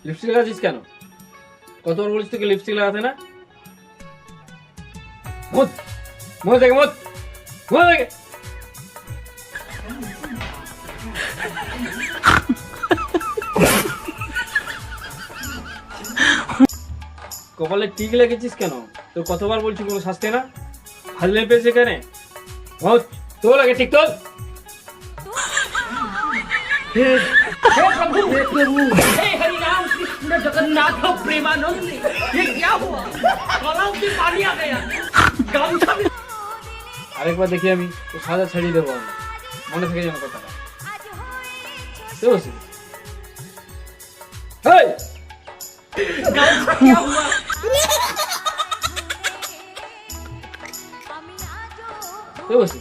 Lipstick লাগাচ্ছিস কেন? কতবার বলিস তোকে লিপস্টিক লাগাতে না? মত মত দেখে মত মত দেখে কপালে টিক লেগেছিস কেন? তোর কতবার বলছি কোনো শাস্তি না? হাজলে পেয়েছে কেন? মত তো লাগে টিক তোল। हे प्रभु हे हरि राम कृष्ण जगन्नाथ प्रेमानंद ये क्या हुआ गलाव में पानी आ गया गामछा में আরেকবার দেখি আমি তো সাজা ছাড়িয়ে দেবো আমি, মনে থেকে যেন কথাটা। তো বসে এই गामछा क्या हुआ তো বসে